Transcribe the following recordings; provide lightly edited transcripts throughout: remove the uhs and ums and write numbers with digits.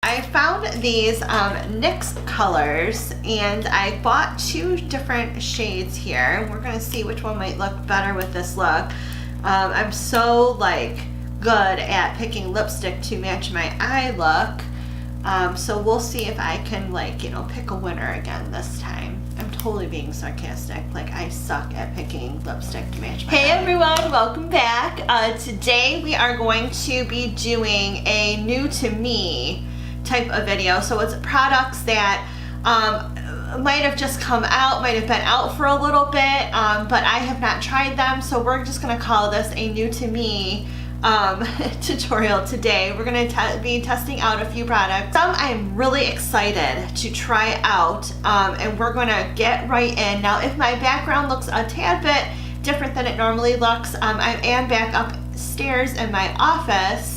I found these NYX colors and I bought 2 different shades here. We're gonna see which one might look better with this look. I'm so like good at picking lipstick to match my eye look. So we'll see if I can like, you know, pick a winner again this time. I'm totally being sarcastic. Like I suck at picking lipstick to match my eye. Hey everyone, welcome back. Today we are going to be doing a new to me type of video. So it's products that might have just come out, might have been out for a little bit, but I have not tried them. So we're just gonna call this a new to me tutorial today. We're going to be testing out a few products. Some I'm really excited to try out, and we're going to get right in. Now, if my background looks a tad bit different than it normally looks, I am back upstairs in my office.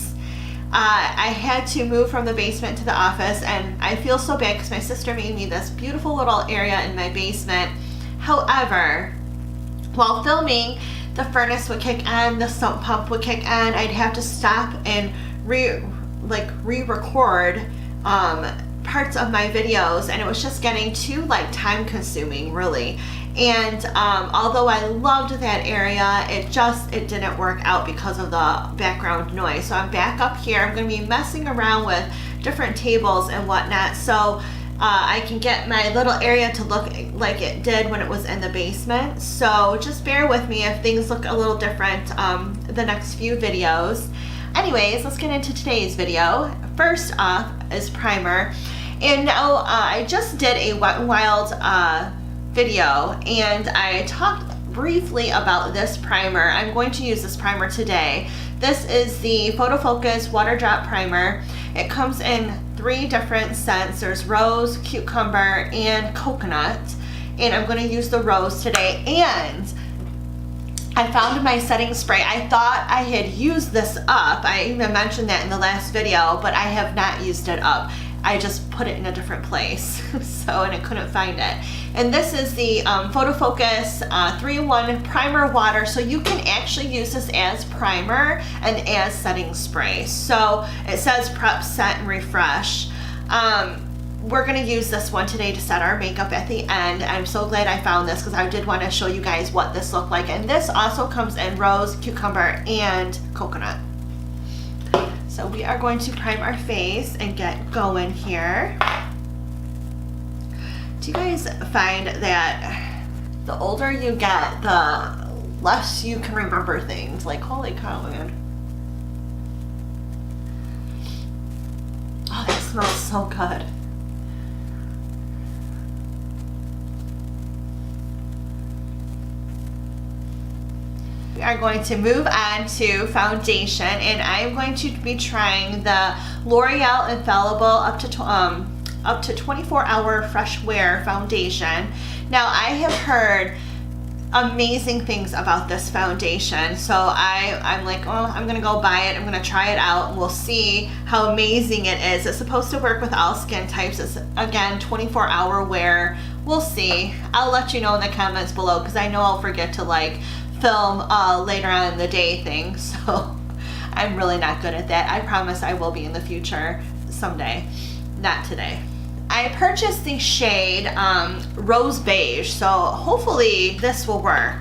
I had to move from the basement to the office, and I feel so bad because my sister made me this beautiful little area in my basement. However, while filming, the furnace would kick on, the sump pump would kick on. I'd have to stop and re-record parts of my videos, and it was just getting too like time consuming really. And although I loved that area, it didn't work out because of the background noise. So I'm back up here. I'm going to be messing around with different tables and whatnot, so I can get my little area to look like it did when it was in the basement. So just bear with me if things look a little different the next few videos. Anyways, let's get into today's video. First off is primer. And now I just did a Wet n Wild video, and I talked briefly about this primer. I'm going to use this primer today. This is the Photo Focus Water Drop Primer. It comes in 3 different scents. There's rose, cucumber, and coconut. And I'm going to use the rose today. And I found my setting spray. I thought I had used this up. I even mentioned that in the last video, but I have not used it up. I just put it in a different place, and I couldn't find it. And this is the Photo Focus 3-in-1 Primer Water. So you can actually use this as primer and as setting spray. So it says prep, set, and refresh. We're gonna use this one today to set our makeup at the end. I'm so glad I found this because I did want to show you guys what this looked like. And this also comes in rose, cucumber, and coconut. So we are going to prime our face and get going here. Do you guys find that the older you get, the less you can remember things? Like, holy cow, man. Oh, that smells so good. We are going to move on to foundation, and I'm going to be trying the L'Oreal Infallible up to 24-hour fresh wear foundation. Now I have heard amazing things about this foundation, so I'm like, oh, I'm gonna go buy it. I'm gonna try it out and we'll see how amazing it is. It's supposed to work with all skin types. It's again 24-hour wear. We'll see. I'll let you know in the comments below because I know I'll forget to like film later on in the day thing, so I'm really not good at that. I promise I will be in the future someday, not today. I purchased the shade Rose Beige, so hopefully this will work.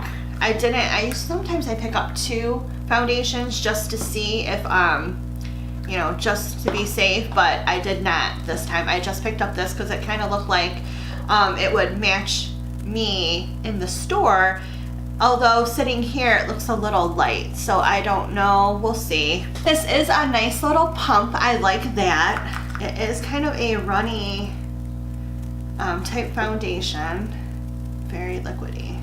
Sometimes I pick up 2 foundations just to see if you know, just to be safe, but I did not this time. I just picked up this because it kind of looked like it would match me in the store. Although sitting here it looks a little light, so I don't know, we'll see. This is a nice little pump, I like that. It is kind of a runny type foundation, very liquidy.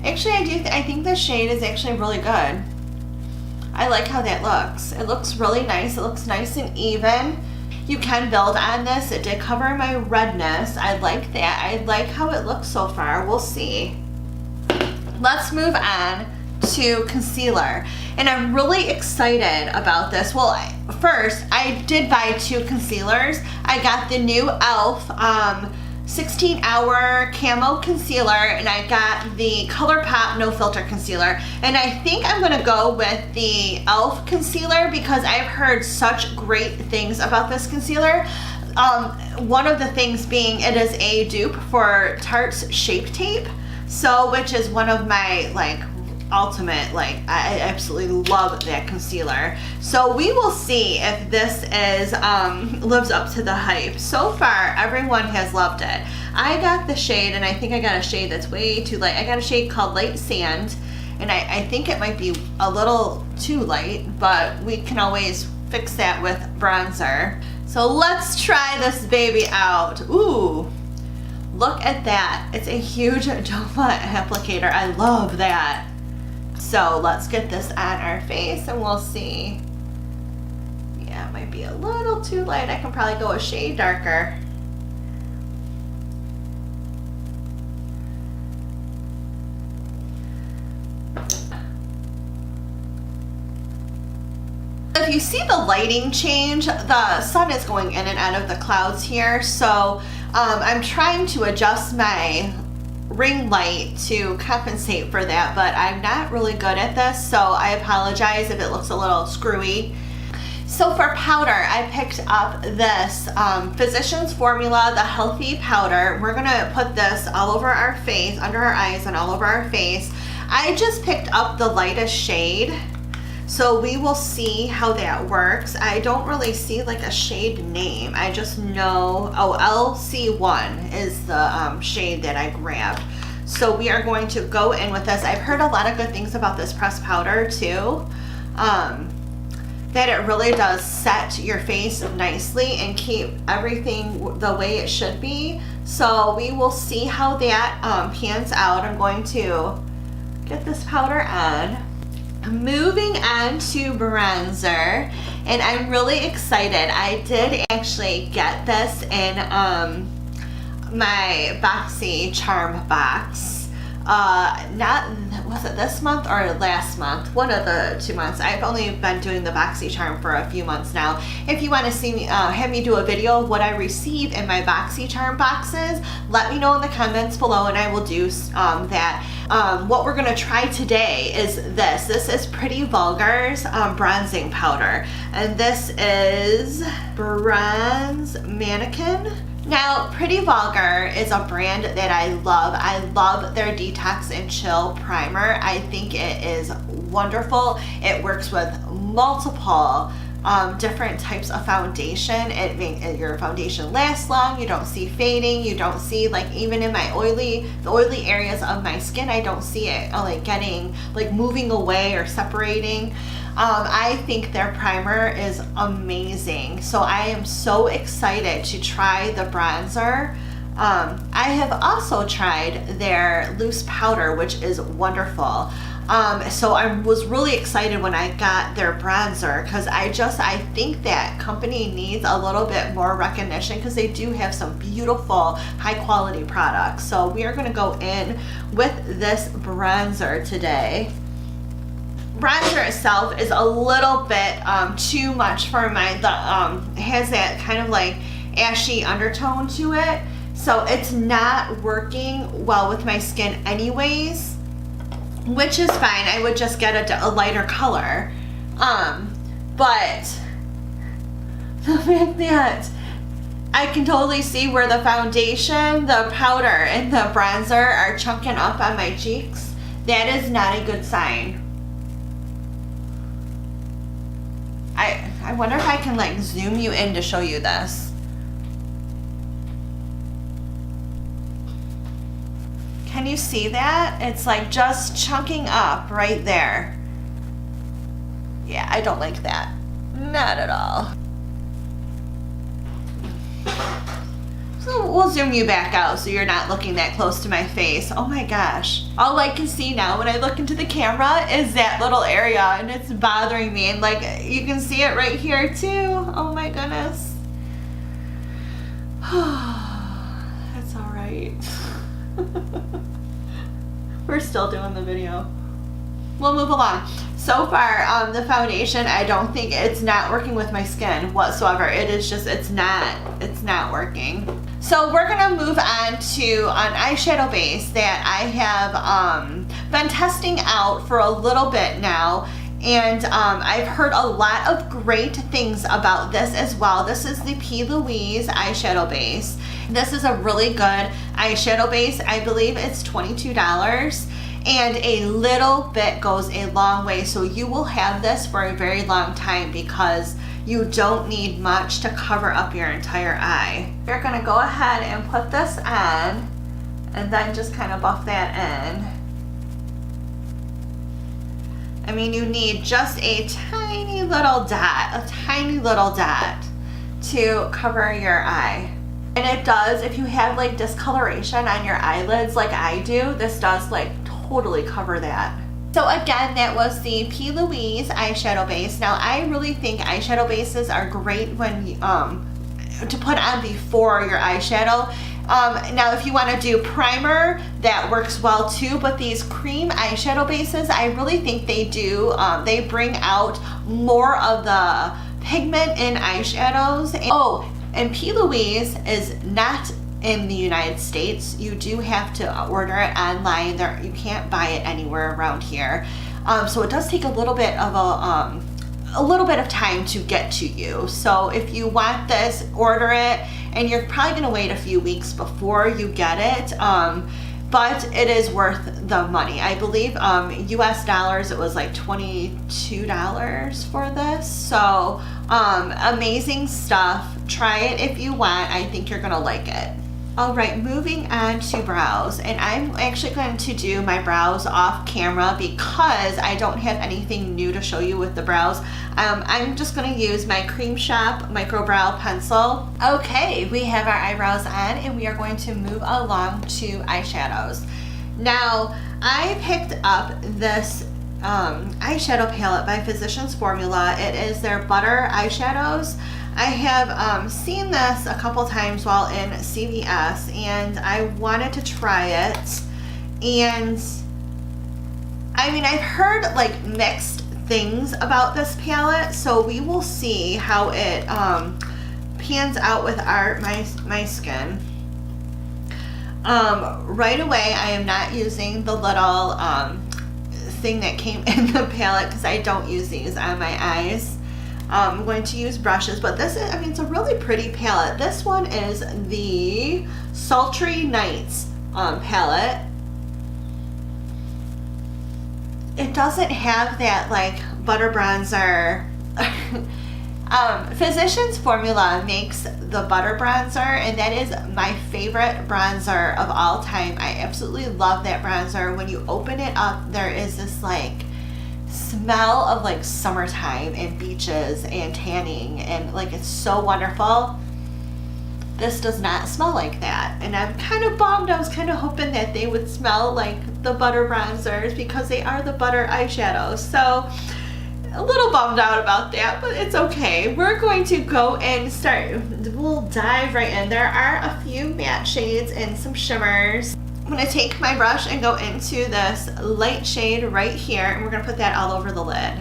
Actually, I think this shade is actually really good. I like how that looks. It looks really nice. It looks nice and even. You can build on this. It did cover my redness. I like that. I like how it looks so far. We'll see. Let's move on to concealer, and I'm really excited about this. Well, first, I did buy 2 concealers. I got the new e.l.f. 16-hour camo concealer, and I got the ColourPop no filter concealer, and I think I'm gonna go with the e.l.f. concealer because I've heard such great things about this concealer. One of the things being it is a dupe for Tarte's Shape Tape, so which is one of my like ultimate, like I absolutely love that concealer. So we will see if this is lives up to the hype. So far everyone has loved it. I got the shade, and I think I got a shade that's way too light. I got a shade called Light Sand, and I think it might be a little too light, but we can always fix that with bronzer. So let's try this baby out. Ooh, look at that. It's a huge doe-foot applicator. I love that. So let's get this on our face and we'll see. Yeah, it might be a little too light. I can probably go a shade darker. If you see the lighting change, the sun is going in and out of the clouds here, so I'm trying to adjust my ring light to compensate for that, but I'm not really good at this, so I apologize if it looks a little screwy. So for powder, I picked up this Physicians Formula, the Healthy Powder. We're gonna put this all over our face, under our eyes and all over our face. I just picked up the lightest shade, so we will see how that works. I don't really see like a shade name. I just know, oh, LC1 is the shade that I grabbed. So we are going to go in with this. I've heard a lot of good things about this pressed powder too. That it really does set your face nicely and keep everything the way it should be. So we will see how that pans out. I'm going to get this powder on. Moving on to bronzer, and I'm really excited. I did actually get this in my BoxyCharm box. Was it this month or last month? One of the 2 months. I've only been doing the BoxyCharm for a few months now. If you want to see me, have me do a video of what I receive in my BoxyCharm boxes, let me know in the comments below and I will do that. What we're going to try today is this. This is Pretty Vulgar's bronzing powder, and this is Bronze Mannequin. Now, Pretty Vulgar is a brand that I love. I love their Detox and Chill Primer. I think it is wonderful. It works with multiple different types of foundation. It makes your foundation last long. You don't see fading. You don't see, like, even in my the oily areas of my skin, I don't see it like getting, like, moving away or separating. I think their primer is amazing. So I am so excited to try the bronzer. I have also tried their loose powder, which is wonderful. So I was really excited when I got their bronzer because I think that company needs a little bit more recognition because they do have some beautiful high quality products. So we are going to go in with this bronzer today. Bronzer itself is a little bit too much for my, has that kind of like ashy undertone to it. So it's not working well with my skin anyways, which is fine. I would just get a lighter color. But the fact that I can totally see where the foundation, the powder, and the bronzer are chunking up on my cheeks, that is not a good sign. I wonder if I can like zoom you in to show you this. Can you see that? It's like just chunking up right there. Yeah, I don't like that. Not at all. So we'll zoom you back out so you're not looking that close to my face. Oh my gosh. All I can see now when I look into the camera is that little area, and it's bothering me. And like, you can see it right here too. Oh my goodness. That's all right. We're still doing the video. we'll move along. So far, the foundation, I don't think it's not working with my skin whatsoever. It is just, it's not working. So we're gonna move on to an eyeshadow base that I have been testing out for a little bit now. And I've heard a lot of great things about this as well. This is the P. Louise eyeshadow base. This is a really good eyeshadow base. I believe it's $22. And a little bit goes a long way. So you will have this for a very long time because you don't need much to cover up your entire eye. You're gonna go ahead and put this on and then just kind of buff that in. I mean, you need just a tiny little dot to cover your eye. And it does, if you have like discoloration on your eyelids like I do, this does like totally cover that. So again, that was the P. Louise eyeshadow base. Now I really think eyeshadow bases are great when you, to put on before your eyeshadow. Now if you want to do primer, that works well too, but these cream eyeshadow bases, I really think they do, they bring out more of the pigment in eyeshadows. And P. Louise is not in the United States. You do have to order it online. You can't buy it anywhere around here. So it does take a little bit of time to get to you. So if you want this, order it, and you're probably gonna wait a few weeks before you get it. But it is worth the money. I believe US dollars, it was like $22 for this. So amazing stuff. Try it if you want. I think you're gonna like it. All right, moving on to brows, and I'm actually going to do my brows off camera because I don't have anything new to show you with the brows. I'm just going to use my Cream Shop Micro Brow Pencil. Okay, we have our eyebrows on, and we are going to move along to eyeshadows. Now, I picked up this eyeshadow palette by Physicians Formula. It is their Butter eyeshadows. I have seen this a couple times while in CVS, and I wanted to try it. And I mean, I've heard like mixed things about this palette, so we will see how it pans out with my skin. Right away, I am not using the little thing that came in the palette because I don't use these on my eyes. I'm going to use brushes, but this is, I mean, it's a really pretty palette. This one is the Sultry Nights palette. It doesn't have that like butter bronzer. Physicians Formula makes the butter bronzer, and that is my favorite bronzer of all time. I absolutely love that bronzer. When you open it up, there is this like smell of like summertime and beaches and tanning, and like it's so wonderful. This does not smell like that, and I'm kind of bummed. I was kind of hoping that they would smell like the butter bronzers because they are the butter eyeshadows. So a little bummed out about that, but it's okay. We're going to go and start, we'll dive right in. There are a few matte shades and some shimmers. I'm going to take my brush and go into this light shade right here, and we're going to put that all over the lid.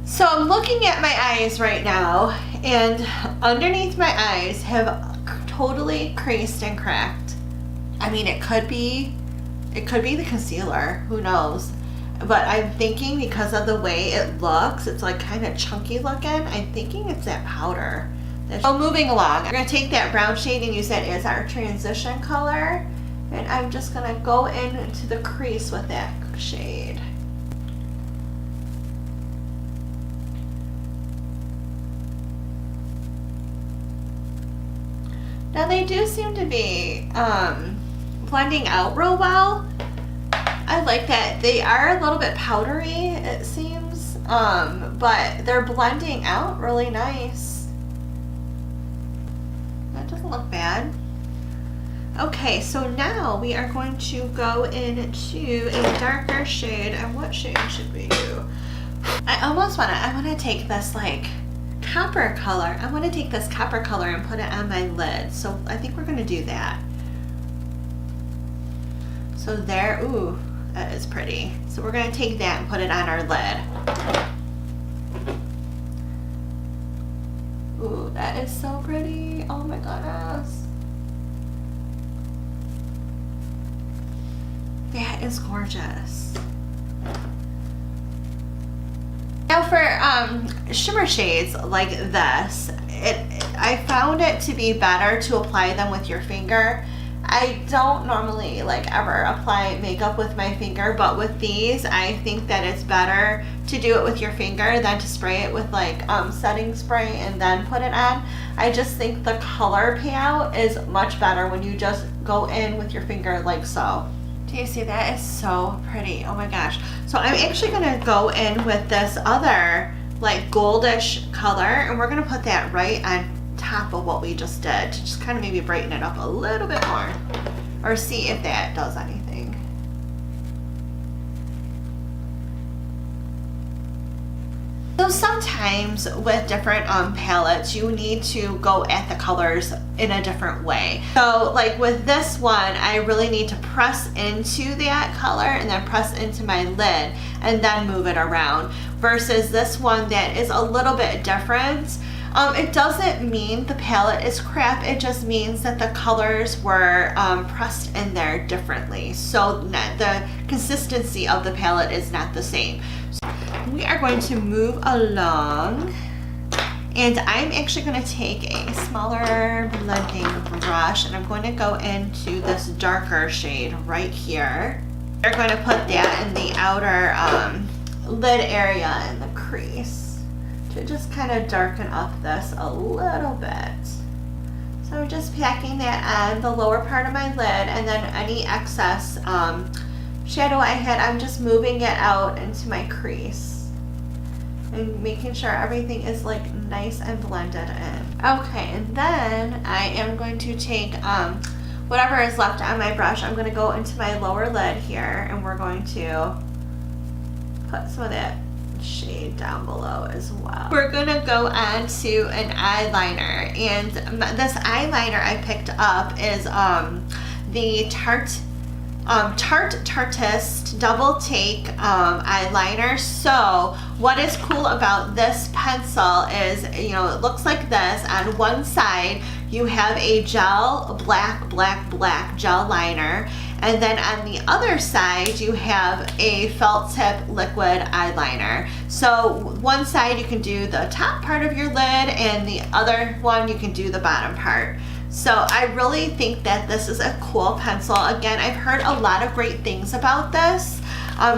So I'm looking at my eyes right now, and underneath my eyes have totally creased and cracked. I mean, it could be the concealer, who knows? But I'm thinking because of the way it looks, it's like kind of chunky looking, I'm thinking it's that powder. So moving along, I'm going to take that brown shade and use that as our transition color. And I'm just going to go into the crease with that shade. Now they do seem to be blending out real well. I like that. They are a little bit powdery, it seems, but they're blending out really nice. That doesn't look bad. Okay, so now we are going to go into a darker shade. And what shade should we do? I want to take this like copper color. I want to take this copper color and put it on my lid. So I think we're going to do that. So there, ooh, that is pretty. So we're going to take that and put it on our lid. Ooh, that is so pretty. Oh my goodness. That is gorgeous. Now for shimmer shades like this, I found it to be better to apply them with your finger. I don't normally like ever apply makeup with my finger, but with these, I think that it's better to do it with your finger than to spray it with like setting spray and then put it on. I just think the color payout is much better when you just go in with your finger like so. Do you see that? Is so pretty. Oh my gosh. So I'm actually gonna go in with this other like goldish color, and we're gonna put that right on top of what we just did to just kind of maybe brighten it up a little bit more, or see if that does anything. So sometimes with different palettes, you need to go at the colors in a different way. So like with this one, I really need to press into that color and then press into my lid and then move it around, versus this one that is a little bit different. It doesn't mean the palette is crap, it just means that the colors were pressed in there differently. So the consistency of the palette is not the same. So we are going to move along, and I'm actually going to take a smaller blending brush and I'm going to go into this darker shade right here. We're going to put that in the outer lid area in the crease to just kind of darken up this a little bit. So I'm just packing that on the lower part of my lid, and then any excess shadow I had, I'm just moving it out into my crease and making sure everything is like nice and blended in. Okay, and then I am going to take whatever is left on my brush, I'm going to go into my lower lid here, and we're going to put some of that shade down below as well. We're gonna go on to an eyeliner, and this eyeliner I picked up is the Tarteist Double Take eyeliner. So what is cool about this pencil is, you know, it looks like this. On one side you have a gel black gel liner, and then on the other side you have a felt tip liquid eyeliner. So one side you can do the top part of your lid, and the other one you can do the bottom part. So I really think that this is a cool pencil. Again, I've heard a lot of great things about this.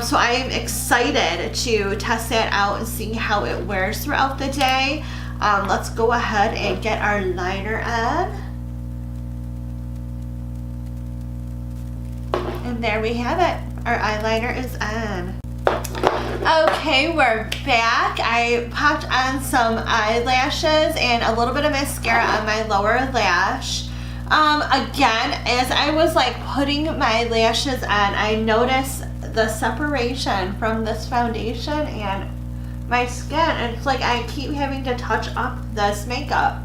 So I am excited to test that out and see how it wears throughout the day. Let's go ahead and get our liner on. And there we have it. Our eyeliner is on. Okay, we're back. I popped on some eyelashes and a little bit of mascara on my lower lash. Again, as I was like putting my lashes on, I noticed the separation from this foundation and my skin. And it's like I keep having to touch up this makeup,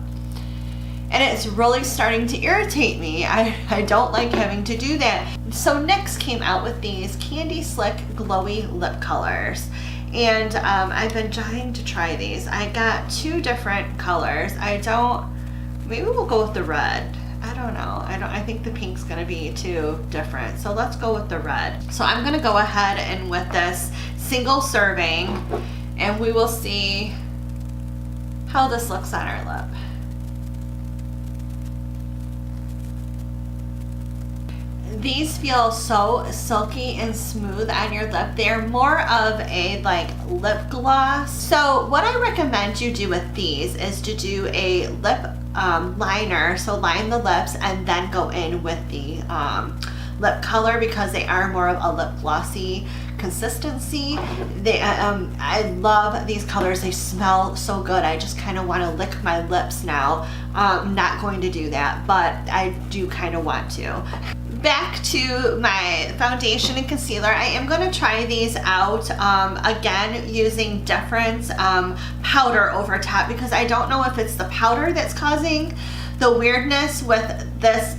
and it's really starting to irritate me. I don't like having to do that. So NYX came out with these Candy Slick Glowy Lip Colors, and I've been trying to try these. I got two different colors. Maybe we'll go with the red. I don't know. I think the pink's gonna be too different. So let's go with the red. So I'm gonna go ahead and with this single serving, and we will see how this looks on our lip. These feel so silky and smooth on your lip. They're more of a like lip gloss. So what I recommend you do with these is to do a lip liner. So line the lips and then go in with the lip color, because they are more of a lip glossy consistency. I love these colors. They smell so good. I just kind of want to lick my lips now. Not going to do that, but I do kind of want to. Back to my foundation and concealer. I am going to try these out again using different powder over top, because I don't know if it's the powder that's causing the weirdness with this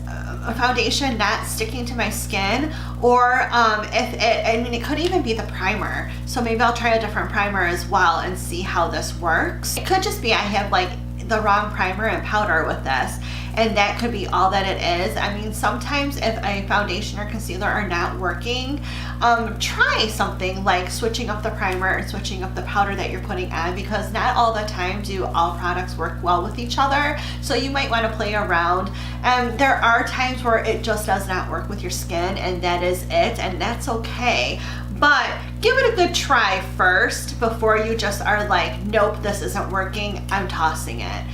foundation not sticking to my skin, or if it, I mean, it could even be the primer. So maybe I'll try a different primer as well and see how this works. It could just be I have like the wrong primer and powder with this, and that could be all that it is. I mean, sometimes if a foundation or concealer are not working, try something like switching up the primer and switching up the powder that you're putting on, because not all the time do all products work well with each other. So you might want to play around. There are times where it just does not work with your skin, and that is it, and that's okay. But give it a good try first before you just are like, nope, this isn't working, I'm tossing it.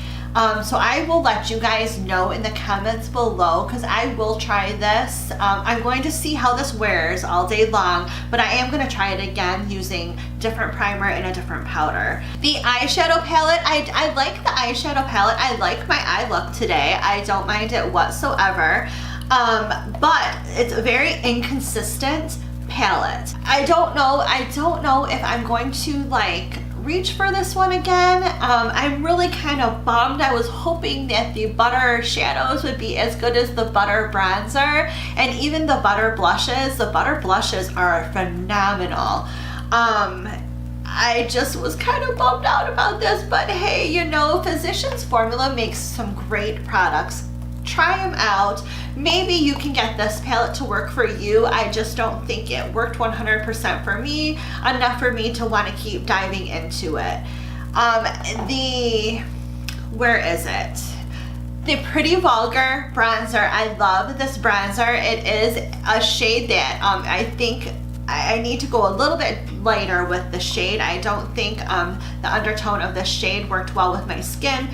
So I will let you guys know in the comments below, because I will try this. I'm going to see how this wears all day long, but I am going to try it again using different primer and a different powder. The eyeshadow palette, I like the eyeshadow palette. I like my eye look today. I don't mind it whatsoever, but it's a very inconsistent palette. I don't know if I'm going to like reach for this one again. I'm really kind of bummed. I was hoping that the butter shadows would be as good as the butter bronzer, and even the butter blushes. The butter blushes are phenomenal. I just was kind of bummed out about this, but hey, you know, Physicians Formula makes some great products. Try them out. Maybe you can get this palette to work for you. I just don't think it worked 100% for me, enough for me to want to keep diving into it. Where is it? The Pretty Vulgar bronzer. I love this bronzer. It is a shade that I think I need to go a little bit lighter with the shade. I don't think the undertone of this shade worked well with my skin.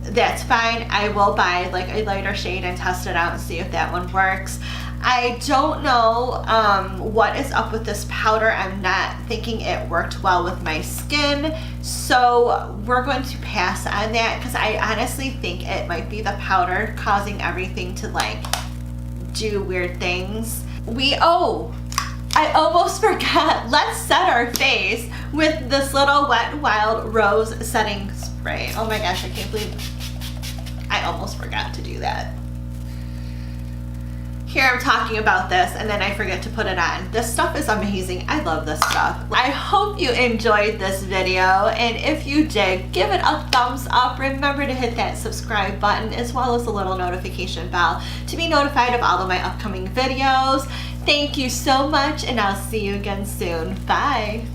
That's fine. I will buy like a lighter shade and test it out and see if that one works. I don't know what is up with this powder. I'm not thinking it worked well with my skin, so we're going to pass on that, because I honestly think it might be the powder causing everything to like do weird things. I almost forgot. Let's set our face with this little Wet n Wild Rose setting spray. Oh my gosh, I can't believe I almost forgot to do that. Here I'm talking about this and then I forget to put it on. This stuff is amazing. I love this stuff. I hope you enjoyed this video, and if you did, give it a thumbs up. Remember to hit that subscribe button as well as the little notification bell to be notified of all of my upcoming videos. Thank you so much, and I'll see you again soon. Bye.